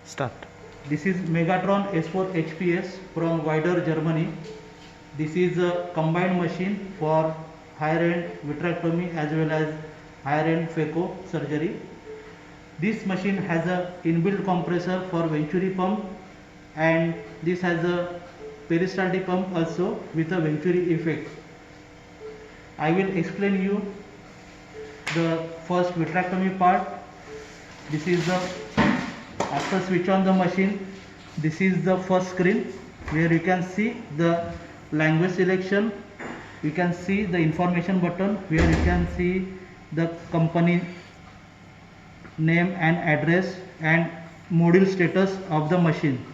Start. This is Megatron S4 HPS from Weider, Germany. This is a combined machine for higher-end vitrectomy as well as higher-end phaco surgery. This machine has a inbuilt compressor for Venturi pump, and this has a peristaltic pump also with a Venturi effect. I will explain you the first vitrectomy part. This is the after switch on the machine. This is the first screen where you can see the language selection. You can see the information button where you can see the company name and address and module status of the machine.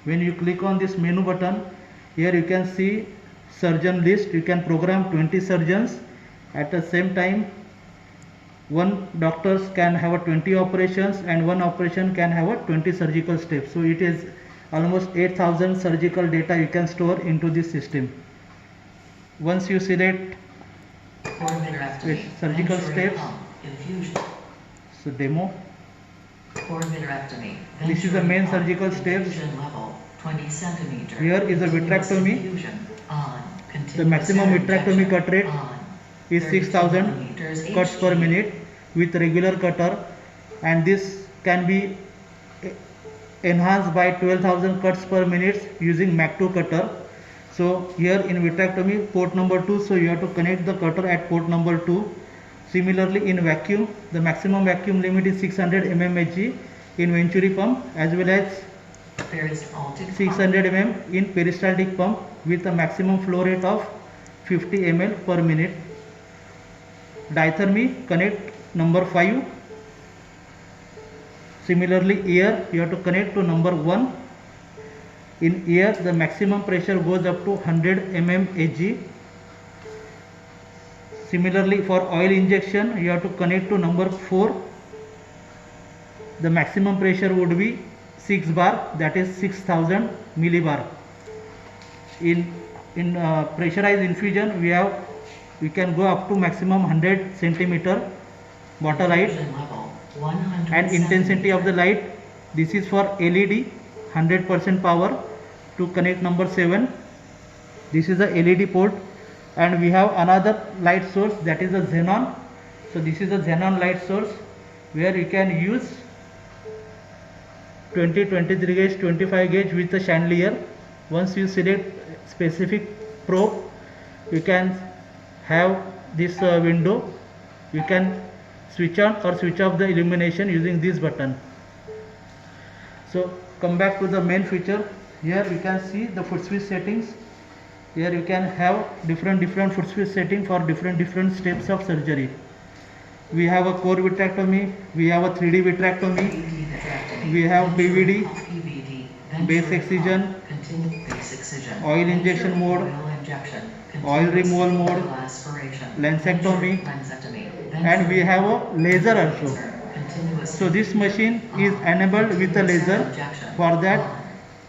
When you click on this menu button, here you can see surgeon list. You can program 20 surgeons at the same time. One doctors can have a 20 operations, and one operation can have a 20 surgical steps. So it is almost 8,000 surgical data you can store into this system. Once you select surgical steps, so demo. This is the main surgical steps. Here is a vitrectomy. The maximum vitrectomy cut rate is 6,000 cuts per minute with regular cutter, and this can be enhanced by 12,000 cuts per minute using Mach 2 cutter. So here in vitrectomy port number 2, so you have to connect the cutter at port number 2. Similarly in vacuum, the maximum vacuum limit is 600 mmHg in Venturi pump as well as 600 mm in peristaltic pump with a maximum flow rate of 50 ml per minute. Diathermy, connect number 5. Similarly ear, you have to connect to number 1. In ear, the maximum pressure goes up to 100 mmHg. Similarly for oil injection, you have to connect to number 4. The maximum pressure would be 6 bar, that is 6,000 millibar. In pressurized infusion, we can go up to maximum 100 centimeter bottle height, and intensity of the light, this is for LED 100% power. To connect number 7, this is a LED port, and we have another light source, that is a xenon. So this is a xenon light source where you can use 20, 23 gauge, 25 gauge with a chandelier. Once you select specific probe, you can have this window. You can switch on or switch off the illumination using this button. So come back to the main feature. Here you can see the foot switch settings. Here you can have different foot switch setting for different steps of surgery. We have a core vitrectomy, we have a 3D vitrectomy, we have PVD, base excision, oil injection mode, oil removal mode, lensectomy, and we have a laser also. So this machine is enabled with a laser. For that,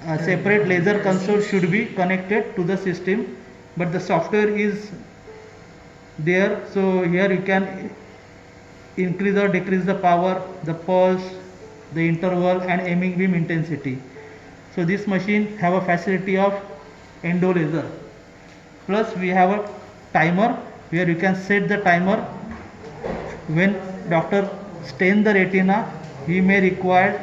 a separate laser console should be connected to the system, but the software is there. So here you can increase or decrease the power, the pulse, the interval, and aiming beam intensity. So this machine have a facility of endo laser. Plus we have a timer where you can set the timer. When doctor stain the retina, he may require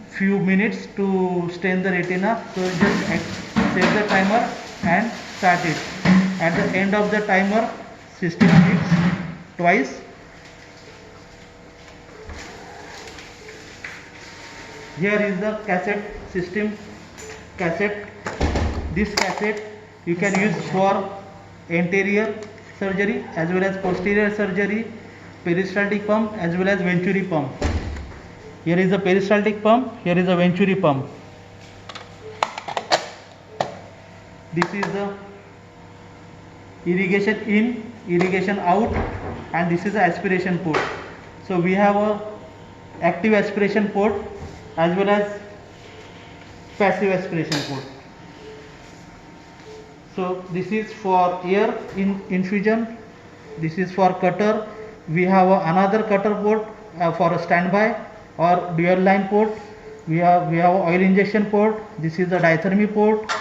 few minutes to stain the retina. So just set the timer and start it. At the end of the timer, system beeps twice. Here is the cassette system cassette. This cassette you can use for anterior surgery as well as posterior surgery, peristaltic pump as well as Venturi pump. Here is a peristaltic pump, here is a Venturi pump. This is the irrigation in, irrigation out, and this is the aspiration port. So we have a active aspiration port as well as passive aspiration port. So this is for ear infusion, this is for cutter. We have another cutter port for a standby or dual line port. We have oil injection port. This is the diathermy port.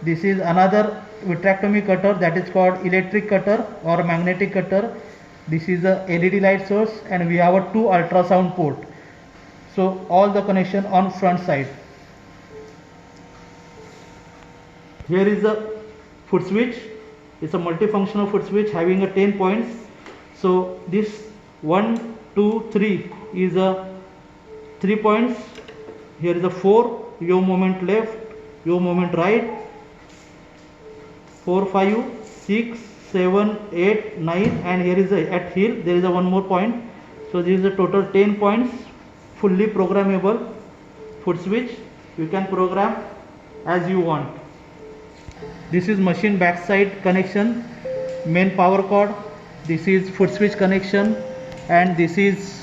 This is another vitrectomy cutter, that is called electric cutter or magnetic cutter. This is a LED light source, and we have a 2 ultrasound port. So all the connection on front side. Here is the foot switch. It's a multifunctional foot switch having a 10 points. So this 1, 2, 3 is a 3 points. Here is a 4, yaw moment left, yaw moment right, 4, 5, 6, 7, 8, 9, and here is at heel there is a one more point. So this is a total 10 points, fully programmable foot switch. You can program as you want. This is machine backside connection, main power cord. This is foot switch connection, and this is